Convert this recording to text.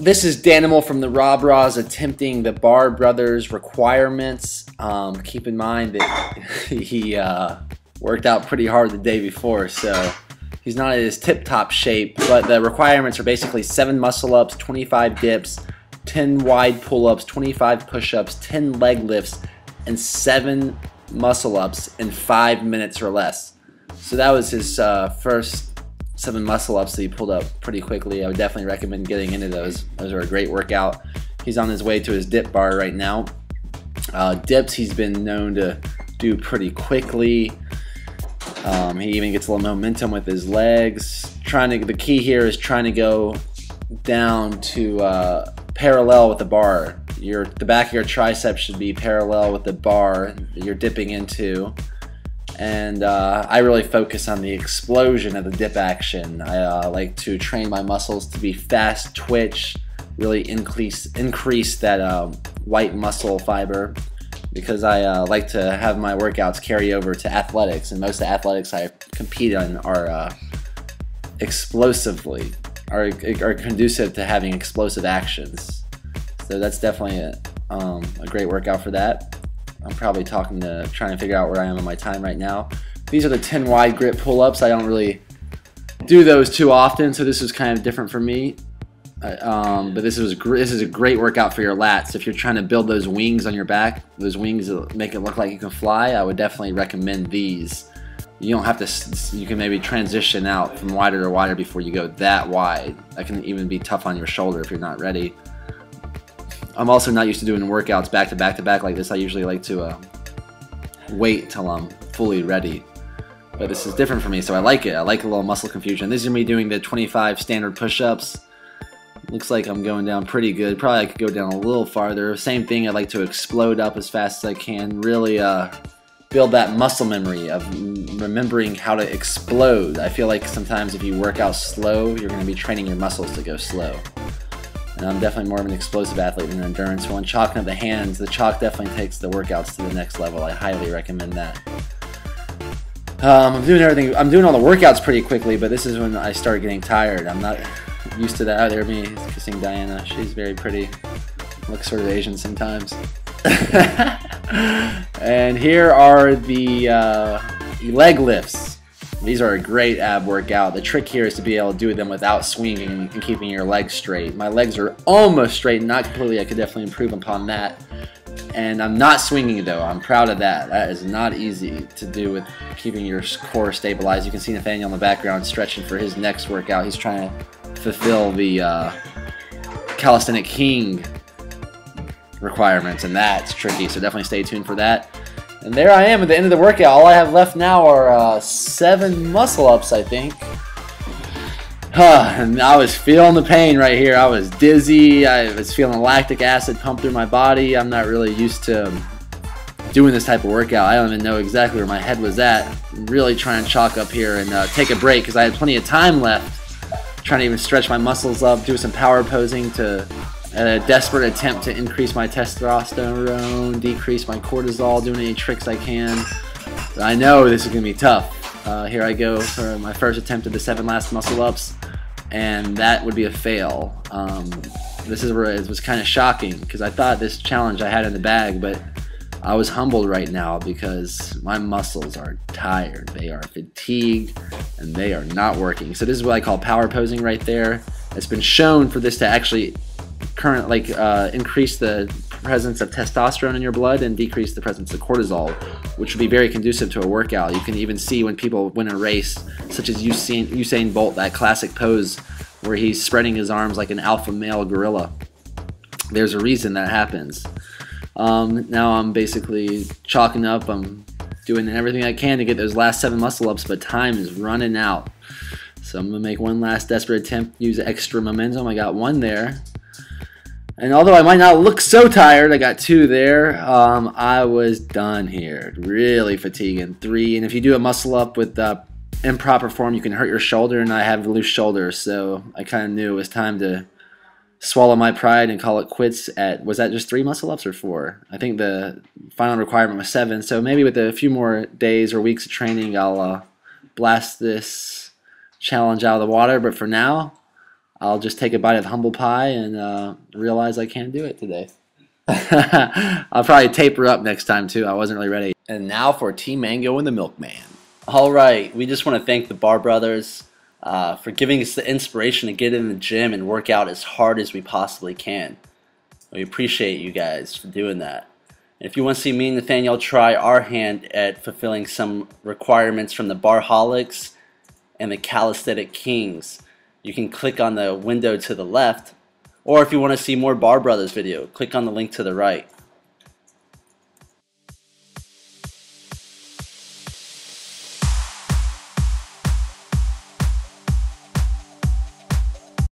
This is Danimal from the RawBrahs attempting the Bar Brothers requirements. Keep in mind that he worked out pretty hard the day before, so he's not in his tip-top shape, but the requirements are basically 7 muscle-ups, 25 dips, 10 wide pull-ups, 25 push-ups, 10 leg lifts, and 7 muscle-ups in 5 minutes or less. So that was his first 7 muscle-ups that he pulled up pretty quickly. I would definitely recommend getting into those. Those are a great workout. He's on his way to his dip bar right now. Dips he's been known to do pretty quickly. He even gets a little momentum with his legs. The key here is trying to go down to parallel with the bar. The back of your tricep should be parallel with the bar that you're dipping into. And I really focus on the explosion of the dip action. I like to train my muscles to be fast twitch, really increase that white muscle fiber, because I like to have my workouts carry over to athletics, and most of the athletics I compete on are are conducive to having explosive actions. So that's definitely a great workout for that. I'm probably trying to figure out where I am in my time right now. These are the 10 wide grip pull-ups. I don't really do those too often, so this is kind of different for me. But this is a great workout for your lats. If you're trying to build those wings on your back, those wings that make it look like you can fly, I would definitely recommend these. You don't have to. You can maybe transition out from wider to wider before you go that wide. That can even be tough on your shoulder if you're not ready. I'm also not used to doing workouts back to back to back like this. I usually like to wait till I'm fully ready. But this is different for me, so I like it. I like a little muscle confusion. This is me doing the 25 standard push-ups. Looks like I'm going down pretty good. Probably I could go down a little farther. Same thing, I like to explode up as fast as I can. Really build that muscle memory of remembering how to explode. I feel like sometimes if you work out slow, you're going to be training your muscles to go slow. And I'm definitely more of an explosive athlete than an endurance one. Chalking up the hands, the chalk definitely takes the workouts to the next level. I highly recommend that. I'm doing everything. I'm doing all the workouts pretty quickly, but this is when I start getting tired. I'm not used to that. Oh, there me kissing Diana. She's very pretty. Looks sort of Asian sometimes. And here are the leg lifts. These are a great ab workout. The trick here is to be able to do them without swinging and keeping your legs straight. My legs are almost straight, not completely. I could definitely improve upon that. And I'm not swinging though. I'm proud of that. That is not easy to do with keeping your core stabilized. You can see Nathaniel in the background stretching for his next workout. He's trying to fulfill the calisthenic king requirements, and that's tricky. So definitely stay tuned for that. And there I am at the end of the workout. All I have left now are 7 muscle-ups, I think. And I was feeling the pain right here. I was dizzy. I was feeling lactic acid pump through my body. I'm not really used to doing this type of workout. I don't even know exactly where my head was at. I'm really trying to chalk up here and take a break because I had plenty of time left. Trying to even stretch my muscles up, do some power posing to a desperate attempt to increase my testosterone, decrease my cortisol, doing any tricks I can. But I know this is going to be tough. Here I go for my first attempt at the 7 last muscle-ups, and that would be a fail. This is where it was kind of shocking, because I thought this challenge I had in the bag, but I was humbled right now because my muscles are tired. They are fatigued, and they are not working. So this is what I call power posing right there. It's been shown for this to actually increase the presence of testosterone in your blood and decrease the presence of cortisol, which would be very conducive to a workout. You can even see when people win a race, such as Usain Bolt, that classic pose where he's spreading his arms like an alpha male gorilla. There's a reason that happens. Now I'm basically chalking up. I'm doing everything I can to get those last 7 muscle-ups, but time is running out. So I'm going to make one last desperate attempt, use extra momentum. I got 1 there. And although I might not look so tired, I got 2 there. I was done here. Really fatiguing. 3, and if you do a muscle up with improper form, you can hurt your shoulder, and I have loose shoulders, so I kind of knew it was time to swallow my pride and call it quits at, was that just 3 muscle ups or 4? I think the final requirement was 7, so maybe with a few more days or weeks of training, I'll blast this challenge out of the water, but for now, I'll just take a bite of humble pie and realize I can't do it today. I'll probably taper up next time too. I wasn't really ready. And now for Tea Mango and the Milkman. Alright, we just want to thank the Bar Brothers for giving us the inspiration to get in the gym and work out as hard as we possibly can. We appreciate you guys for doing that. And if you want to see me and Nathaniel try our hand at fulfilling some requirements from the Barholics and the Calisthenic Kings, you can click on the window to the left, or if you want to see more Bar Brothers video, click on the link to the right.